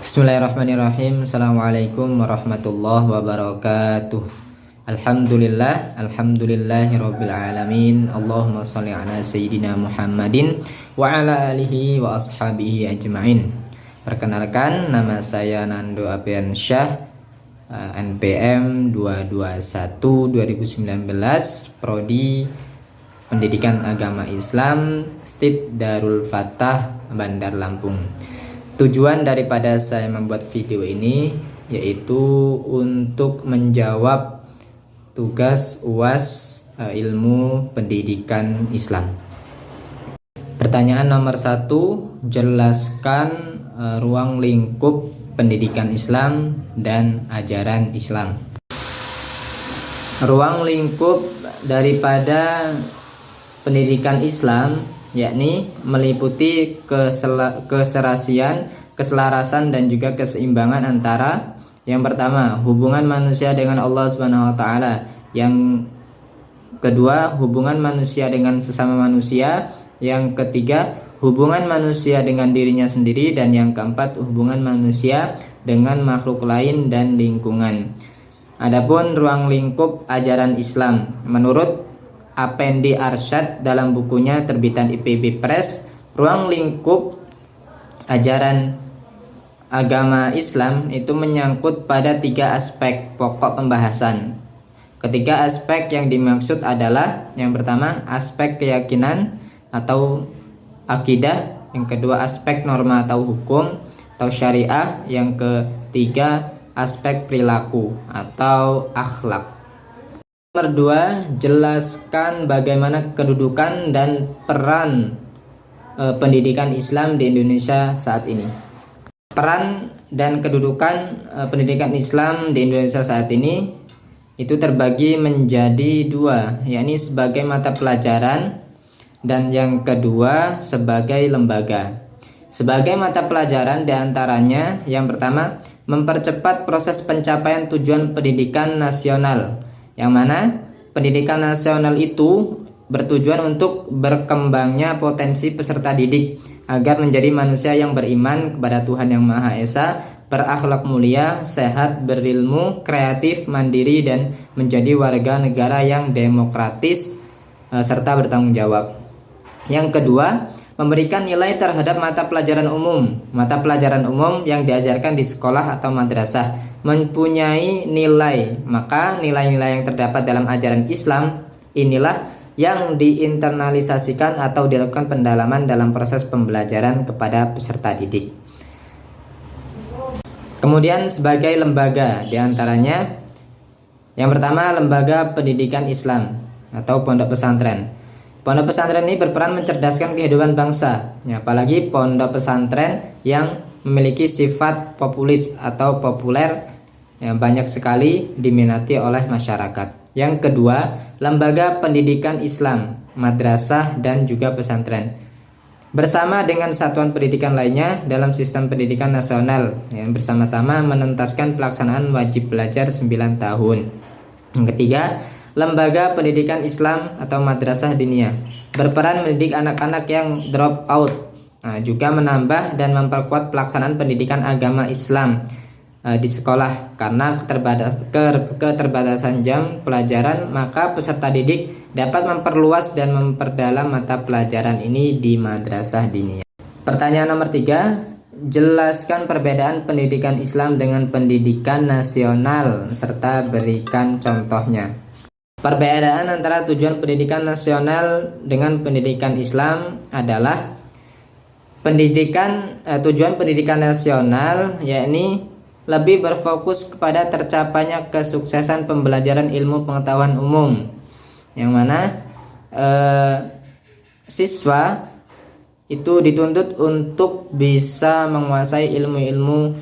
Bismillahirrahmanirrahim. Assalamualaikum warahmatullahi wabarakatuh. Alhamdulillahirabbil alamin. Allahumma shalli ala sayyidina Muhammadin wa ala alihi wa ashabihi ajmain. Perkenalkan, nama saya Nando Apriansyah, NPM 221 2019, Prodi Pendidikan Agama Islam, STID Darul Fatah, Bandar Lampung. Tujuan daripada saya membuat video ini yaitu untuk menjawab tugas UAS ilmu pendidikan Islam. Pertanyaan nomor 1, jelaskan ruang lingkup pendidikan Islam dan ajaran Islam. Ruang lingkup daripada pendidikan Islam yakni meliputi keserasian, keselarasan dan juga keseimbangan antara yang pertama hubungan manusia dengan Allah Subhanahu wa taala, yang kedua hubungan manusia dengan sesama manusia, yang ketiga hubungan manusia dengan dirinya sendiri, dan yang keempat hubungan manusia dengan makhluk lain dan lingkungan. Adapun ruang lingkup ajaran Islam menurut Apendi Arsyad dalam bukunya terbitan IPB Press, ruang lingkup ajaran agama Islam itu menyangkut pada 3 aspek pokok pembahasan. Ketiga aspek yang dimaksud adalah yang pertama aspek keyakinan atau akidah, yang kedua aspek norma atau hukum atau syariah, yang ketiga aspek perilaku atau akhlak. Nomor 2, jelaskan bagaimana kedudukan dan peran pendidikan Islam di Indonesia saat ini. Peran dan kedudukan pendidikan Islam di Indonesia saat ini itu terbagi menjadi 2, yakni sebagai mata pelajaran dan yang kedua sebagai lembaga. Sebagai mata pelajaran diantaranya yang pertama mempercepat proses pencapaian tujuan pendidikan nasional, yang mana pendidikan nasional itu bertujuan untuk berkembangnya potensi peserta didik agar menjadi manusia yang beriman kepada Tuhan Yang Maha Esa, berakhlak mulia, sehat, berilmu, kreatif, mandiri, dan menjadi warga negara yang demokratis serta bertanggung jawab. Yang kedua, memberikan nilai terhadap mata pelajaran umum. Mata pelajaran umum yang diajarkan di sekolah atau madrasah mempunyai nilai, maka nilai-nilai yang terdapat dalam ajaran Islam inilah yang diinternalisasikan atau dilakukan pendalaman dalam proses pembelajaran kepada peserta didik. Kemudian sebagai lembaga diantaranya yang pertama lembaga pendidikan Islam atau pondok pesantren. Pondok pesantren ini berperan mencerdaskan kehidupan bangsa, ya, apalagi pondok pesantren yang memiliki sifat populis atau populer yang banyak sekali diminati oleh masyarakat. Yang kedua, lembaga pendidikan Islam, madrasah dan juga pesantren. Bersama dengan satuan pendidikan lainnya dalam sistem pendidikan nasional yang bersama-sama menuntaskan pelaksanaan wajib belajar 9 tahun. Yang ketiga, lembaga pendidikan Islam atau madrasah diniyah berperan mendidik anak-anak yang drop out, juga menambah dan memperkuat pelaksanaan pendidikan agama Islam di sekolah. Karena keterbatasan jam pelajaran, maka peserta didik dapat memperluas dan memperdalam mata pelajaran ini di madrasah diniyah. Pertanyaan nomor 3, jelaskan perbedaan pendidikan Islam dengan pendidikan nasional serta berikan contohnya. Perbedaan antara tujuan pendidikan nasional dengan pendidikan Islam adalah tujuan pendidikan nasional yakni lebih berfokus kepada tercapainya kesuksesan pembelajaran ilmu pengetahuan umum, yang mana siswa itu dituntut untuk bisa menguasai ilmu-ilmu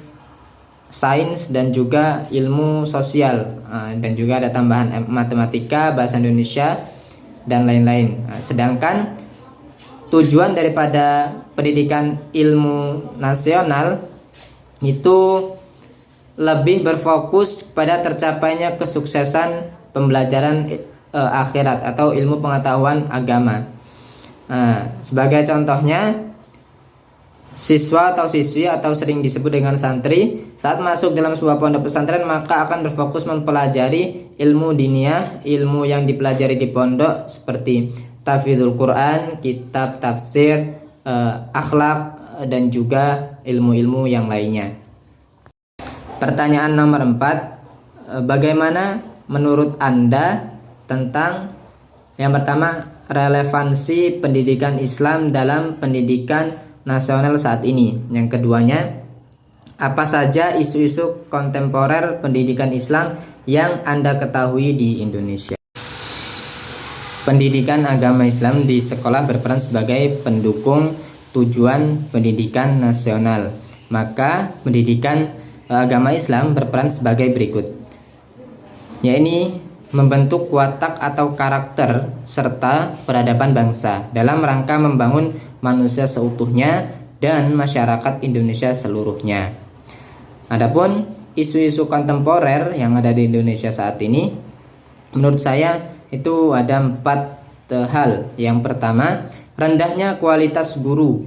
sains dan juga ilmu sosial, dan juga ada tambahan matematika, bahasa Indonesia dan lain-lain. Sedangkan tujuan daripada pendidikan ilmu nasional itu lebih berfokus pada tercapainya kesuksesan pembelajaran akhirat atau ilmu pengetahuan agama. Sebagai contohnya Siswa atau siswi atau sering disebut dengan santri saat masuk dalam sebuah pondok pesantren maka akan berfokus mempelajari ilmu diniyah, ilmu yang dipelajari di pondok seperti tahfidzul Quran, kitab tafsir, akhlak dan juga ilmu-ilmu yang lainnya. Pertanyaan nomor 4, bagaimana menurut Anda tentang yang pertama relevansi pendidikan Islam dalam pendidikan nasional saat ini. Yang keduanya, apa saja isu-isu kontemporer pendidikan Islam yang Anda ketahui di Indonesia? Pendidikan agama Islam di sekolah berperan sebagai pendukung tujuan pendidikan nasional. Maka pendidikan agama Islam berperan sebagai berikut, yaitu membentuk watak atau karakter serta peradaban bangsa dalam rangka membangun manusia seutuhnya dan masyarakat Indonesia seluruhnya. Adapun isu-isu kontemporer yang ada di Indonesia saat ini, menurut saya itu ada 4 hal. Yang pertama, rendahnya kualitas guru.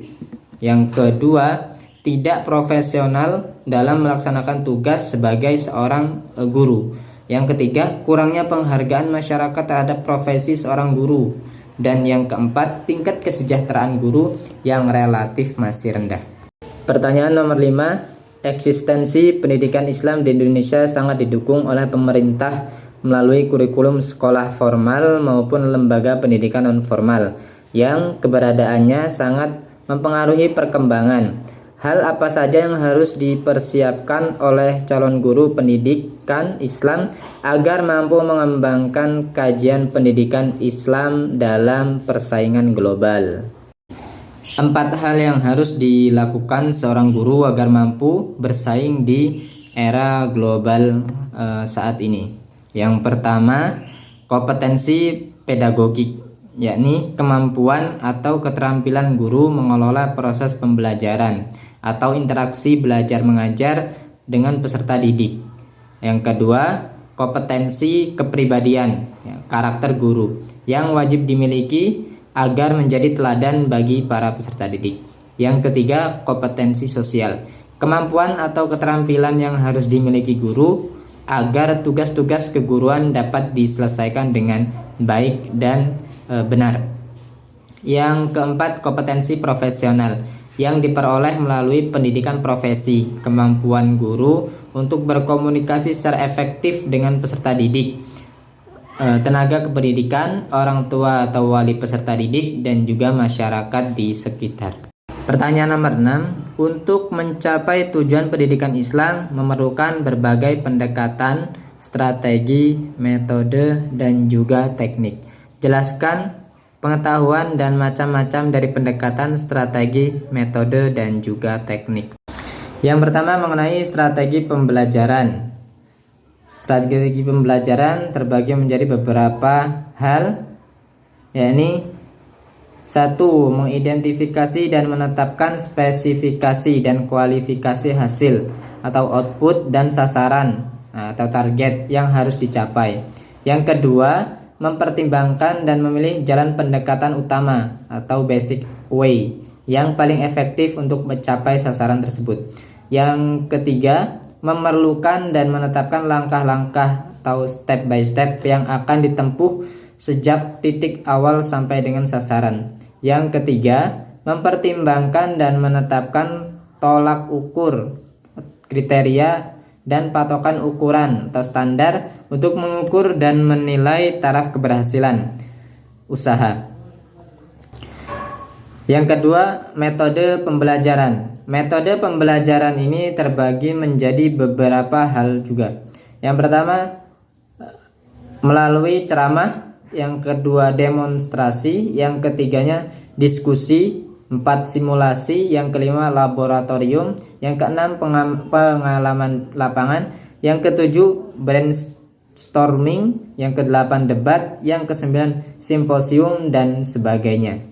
Yang kedua, tidak profesional dalam melaksanakan tugas sebagai seorang guru. Yang ketiga, kurangnya penghargaan masyarakat terhadap profesi seorang guru. Dan yang keempat, tingkat kesejahteraan guru yang relatif masih rendah. Pertanyaan nomor 5, eksistensi pendidikan Islam di Indonesia sangat didukung oleh pemerintah melalui kurikulum sekolah formal maupun lembaga pendidikan non-formal yang keberadaannya sangat mempengaruhi perkembangan. Hal apa saja yang harus dipersiapkan oleh calon guru pendidikan Islam agar mampu mengembangkan kajian pendidikan Islam dalam persaingan global? 4 hal yang harus dilakukan seorang guru agar mampu bersaing di era global saat ini. Yang pertama, kompetensi pedagogik, yakni kemampuan atau keterampilan guru mengelola proses pembelajaran atau interaksi belajar mengajar dengan peserta didik. Yang kedua, kompetensi kepribadian, karakter guru yang wajib dimiliki agar menjadi teladan bagi para peserta didik. Yang ketiga, kompetensi sosial, kemampuan atau keterampilan yang harus dimiliki guru agar tugas-tugas keguruan dapat diselesaikan dengan baik dan benar. Yang keempat, kompetensi profesional yang diperoleh melalui pendidikan profesi, kemampuan guru untuk berkomunikasi secara efektif dengan peserta didik, tenaga kependidikan, orang tua atau wali peserta didik, dan juga masyarakat di sekitar. Pertanyaan nomor 6, untuk mencapai tujuan pendidikan Islam memerlukan berbagai pendekatan, strategi, metode, dan juga teknik. Jelaskan pengetahuan dan macam-macam dari pendekatan, strategi, metode, dan juga teknik. Yang pertama mengenai strategi pembelajaran. Strategi pembelajaran terbagi menjadi beberapa hal, yakni 1. Mengidentifikasi dan menetapkan spesifikasi dan kualifikasi hasil atau output dan sasaran atau target yang harus dicapai. Yang kedua, mempertimbangkan dan memilih jalan pendekatan utama atau basic way yang paling efektif untuk mencapai sasaran tersebut. Yang ketiga, memerlukan dan menetapkan langkah-langkah atau step by step yang akan ditempuh sejak titik awal sampai dengan sasaran. Yang ketiga, mempertimbangkan dan menetapkan tolak ukur, kriteria, dan patokan ukuran atau standar untuk mengukur dan menilai taraf keberhasilan usaha. Yang kedua, metode pembelajaran. Metode pembelajaran ini terbagi menjadi beberapa hal juga. Yang pertama, melalui ceramah. Yang kedua, demonstrasi. Yang ketiganya, diskusi. 4, simulasi. Yang kelima, laboratorium. Yang keenam, pengalaman lapangan. Yang ketujuh, brainstorming. Yang kedelapan, debat. Yang kesembilan, simposium, dan sebagainya.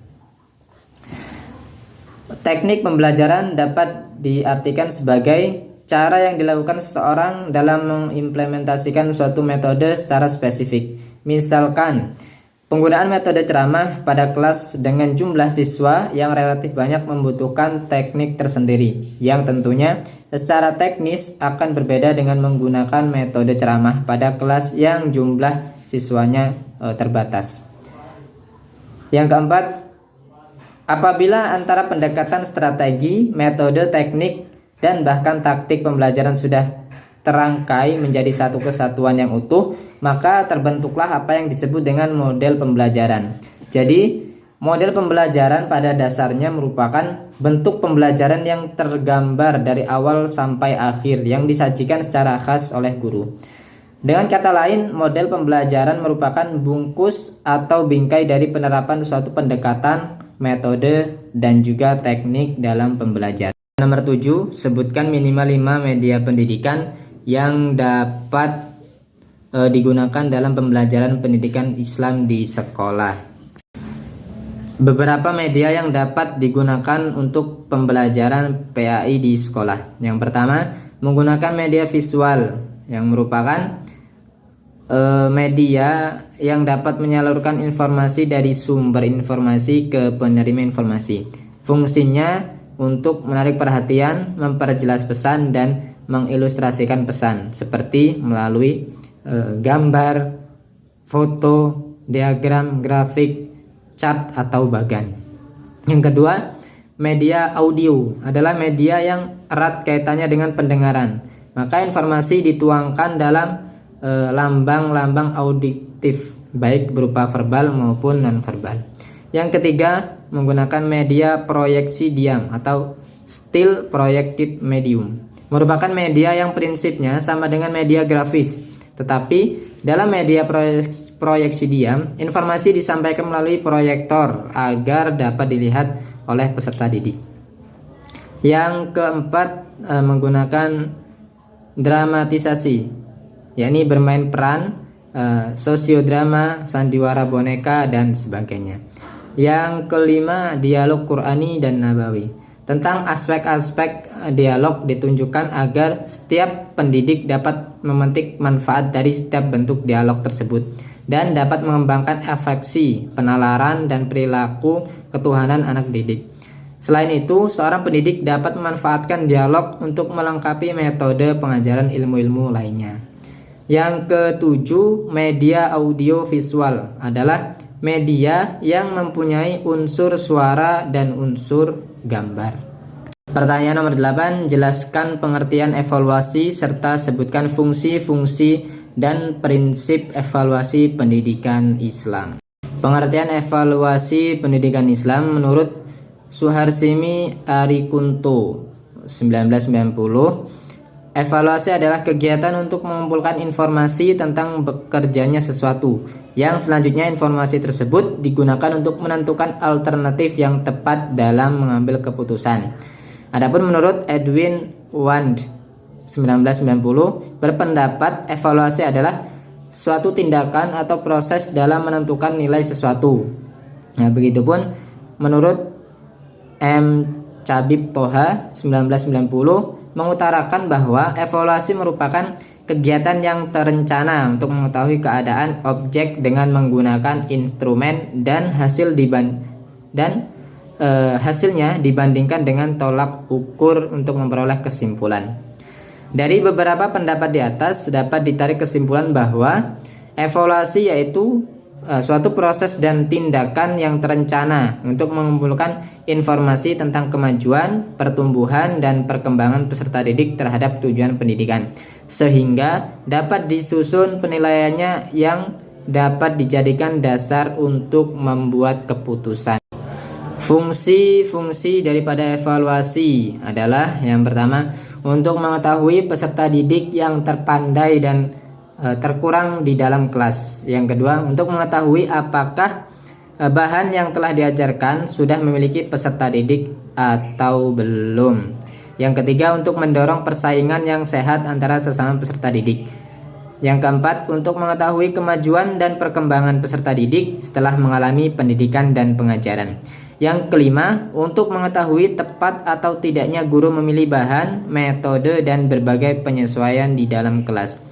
Teknik pembelajaran dapat diartikan sebagai cara yang dilakukan seseorang dalam mengimplementasikan suatu metode secara spesifik. Misalkan, Penggunaan metode ceramah pada kelas dengan jumlah siswa yang relatif banyak membutuhkan teknik tersendiri, yang tentunya secara teknis akan berbeda dengan menggunakan metode ceramah pada kelas yang jumlah siswanya terbatas. Yang keempat, apabila antara pendekatan strategi, metode, teknik, dan bahkan taktik pembelajaran sudah terangkai menjadi satu kesatuan yang utuh, maka terbentuklah apa yang disebut dengan model pembelajaran. Jadi, model pembelajaran pada dasarnya merupakan bentuk pembelajaran yang tergambar dari awal sampai akhir yang disajikan secara khas oleh guru. Dengan kata lain, model pembelajaran merupakan bungkus atau bingkai dari penerapan suatu pendekatan, metode, dan juga teknik dalam pembelajaran. Nomor 7, sebutkan minimal 5 media pendidikan yang dapat digunakan dalam pembelajaran pendidikan Islam di sekolah. Beberapa media yang dapat digunakan untuk pembelajaran PAI di sekolah. Yang pertama, menggunakan media visual yang merupakan media yang dapat menyalurkan informasi dari sumber informasi ke penerima informasi. Fungsinya untuk menarik perhatian, memperjelas pesan, dan mengilustrasikan pesan seperti melalui gambar, foto, diagram, grafik, chart, atau bagan. Yang kedua, media audio adalah media yang erat kaitannya dengan pendengaran. Maka informasi dituangkan dalam lambang-lambang auditif, baik berupa verbal maupun non-verbal. Yang ketiga, menggunakan media proyeksi diam atau still projected medium. Merupakan media yang prinsipnya sama dengan media grafis, tetapi dalam media proyeksi diam, informasi disampaikan melalui proyektor agar dapat dilihat oleh peserta didik. Yang keempat, menggunakan dramatisasi, yakni bermain peran, sosiodrama, sandiwara boneka, dan sebagainya. Yang kelima, dialog Qur'ani dan Nabawi. Tentang aspek-aspek dialog ditunjukkan agar setiap pendidik dapat memetik manfaat dari setiap bentuk dialog tersebut dan dapat mengembangkan afeksi, penalaran, dan perilaku ketuhanan anak didik. Selain itu, seorang pendidik dapat memanfaatkan dialog untuk melengkapi metode pengajaran ilmu-ilmu lainnya. Yang ketujuh, media audio visual adalah media yang mempunyai unsur suara dan unsur gambar. Pertanyaan nomor 8, jelaskan pengertian evaluasi serta sebutkan fungsi-fungsi dan prinsip evaluasi pendidikan Islam. Pengertian evaluasi pendidikan Islam menurut Suharsimi Arikunto 1990, evaluasi adalah kegiatan untuk mengumpulkan informasi tentang bekerjanya sesuatu, yang selanjutnya informasi tersebut digunakan untuk menentukan alternatif yang tepat dalam mengambil keputusan. Adapun menurut Edwin Wand 1990 berpendapat evaluasi adalah suatu tindakan atau proses dalam menentukan nilai sesuatu. Nah, begitupun menurut M. Cabib Toha 1990 mengutarakan bahwa evaluasi merupakan kegiatan yang terencana untuk mengetahui keadaan objek dengan menggunakan instrumen dan hasilnya dibandingkan dengan tolak ukur untuk memperoleh kesimpulan. Dari beberapa pendapat di atas dapat ditarik kesimpulan bahwa evaluasi yaitu suatu proses dan tindakan yang terencana untuk mengumpulkan informasi tentang kemajuan, pertumbuhan, dan perkembangan peserta didik terhadap tujuan pendidikan, sehingga dapat disusun penilaiannya yang dapat dijadikan dasar untuk membuat keputusan. Fungsi-fungsi daripada evaluasi adalah yang pertama, untuk mengetahui peserta didik yang terpandai dan terkurang di dalam kelas. Yang kedua, untuk mengetahui apakah bahan yang telah diajarkan sudah memiliki peserta didik atau belum. Yang ketiga, untuk mendorong persaingan yang sehat antara sesama peserta didik. Yang keempat, untuk mengetahui kemajuan dan perkembangan peserta didik setelah mengalami pendidikan dan pengajaran. Yang kelima, untuk mengetahui tepat atau tidaknya guru memilih bahan, metode, dan berbagai penyesuaian di dalam kelas.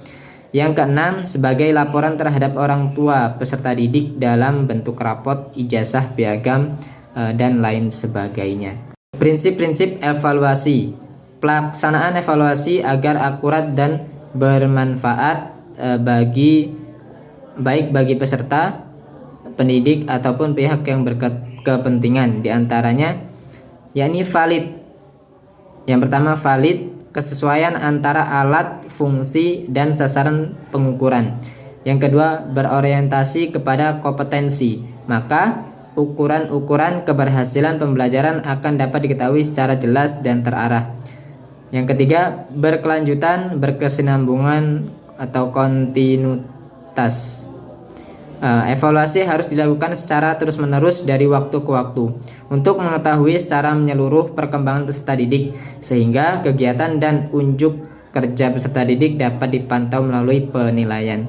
Yang keenam, sebagai laporan terhadap orang tua peserta didik dalam bentuk rapot, ijazah, piagam, dan lain sebagainya. Prinsip-prinsip evaluasi. Pelaksanaan evaluasi agar akurat dan bermanfaat baik bagi peserta, pendidik, ataupun pihak yang berkepentingan. Di antaranya yakni valid. Yang pertama, valid, kesesuaian antara alat, fungsi, dan sasaran pengukuran. Yang kedua, berorientasi kepada kompetensi. Maka ukuran-ukuran keberhasilan pembelajaran akan dapat diketahui secara jelas dan terarah. Yang ketiga, berkelanjutan, berkesinambungan atau kontinuitas. Evaluasi harus dilakukan secara terus-menerus dari waktu ke waktu untuk mengetahui secara menyeluruh perkembangan peserta didik, sehingga kegiatan dan unjuk kerja peserta didik dapat dipantau melalui penilaian.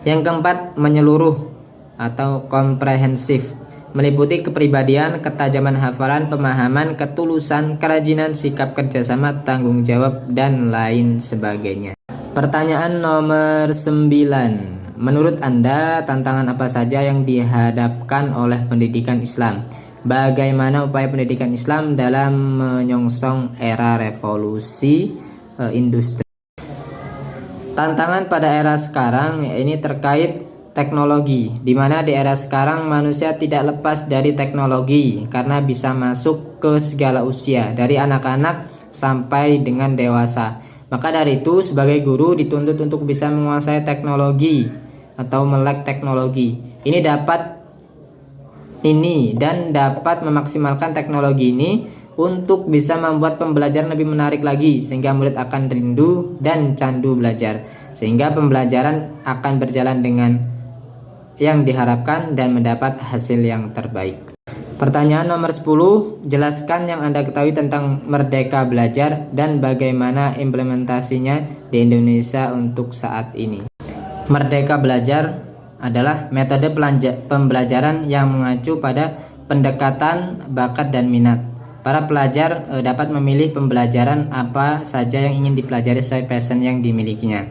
Yang keempat, menyeluruh atau komprehensif, meliputi kepribadian, ketajaman hafalan, pemahaman, ketulusan, kerajinan, sikap kerjasama, tanggung jawab, dan lain sebagainya. Pertanyaan nomor 9. Menurut Anda, tantangan apa saja yang dihadapkan oleh pendidikan Islam? Bagaimana upaya pendidikan Islam dalam menyongsong era revolusi industri? Tantangan pada era sekarang ini terkait teknologi, di mana di era sekarang manusia tidak lepas dari teknologi karena bisa masuk ke segala usia, dari anak-anak sampai dengan dewasa. Maka dari itu, sebagai guru dituntut untuk bisa menguasai teknologi atau melek teknologi. Dan dapat memaksimalkan teknologi ini untuk bisa membuat pembelajaran lebih menarik lagi, sehingga murid akan rindu dan candu belajar, sehingga pembelajaran akan berjalan dengan yang diharapkan dan mendapat hasil yang terbaik. Pertanyaan nomor 10, jelaskan yang Anda ketahui tentang Merdeka Belajar dan bagaimana implementasinya di Indonesia untuk saat ini. Merdeka Belajar adalah metode pembelajaran yang mengacu pada pendekatan bakat dan minat. Para pelajar dapat memilih pembelajaran apa saja yang ingin dipelajari sesuai passion yang dimilikinya.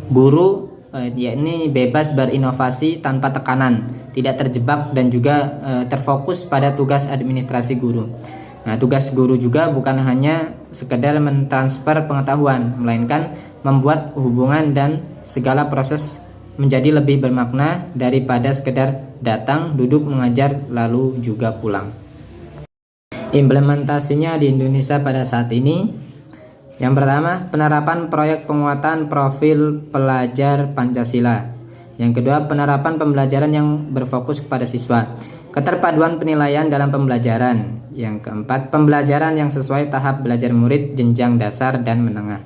Guru yakni bebas berinovasi tanpa tekanan, tidak terjebak dan juga terfokus pada tugas administrasi guru. Tugas guru juga bukan hanya sekedar mentransfer pengetahuan, melainkan membuat hubungan dan segala proses menjadi lebih bermakna daripada sekedar datang, duduk, mengajar, lalu juga pulang. Implementasinya di Indonesia pada saat ini, yang pertama, penerapan proyek penguatan profil pelajar Pancasila. Yang kedua, penerapan pembelajaran yang berfokus kepada siswa. Keterpaduan penilaian dalam pembelajaran. Yang keempat, pembelajaran yang sesuai tahap belajar murid jenjang dasar dan menengah.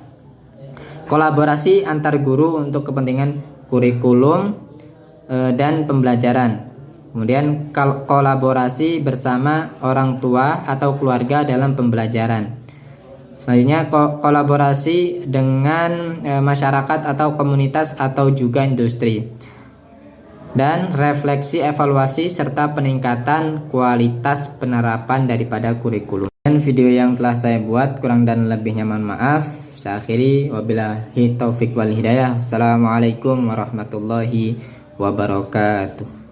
Kolaborasi antar guru untuk kepentingan kurikulum dan pembelajaran. Kemudian kolaborasi bersama orang tua atau keluarga dalam pembelajaran. Selanjutnya, kolaborasi dengan masyarakat atau komunitas atau juga industri. Dan refleksi evaluasi serta peningkatan kualitas penerapan daripada kurikulum. Dan video yang telah saya buat kurang dan lebihnya mohon maaf. Saya akhiri, wabillahi taufik wal hidayah. Assalamualaikum warahmatullahi wabarakatuh.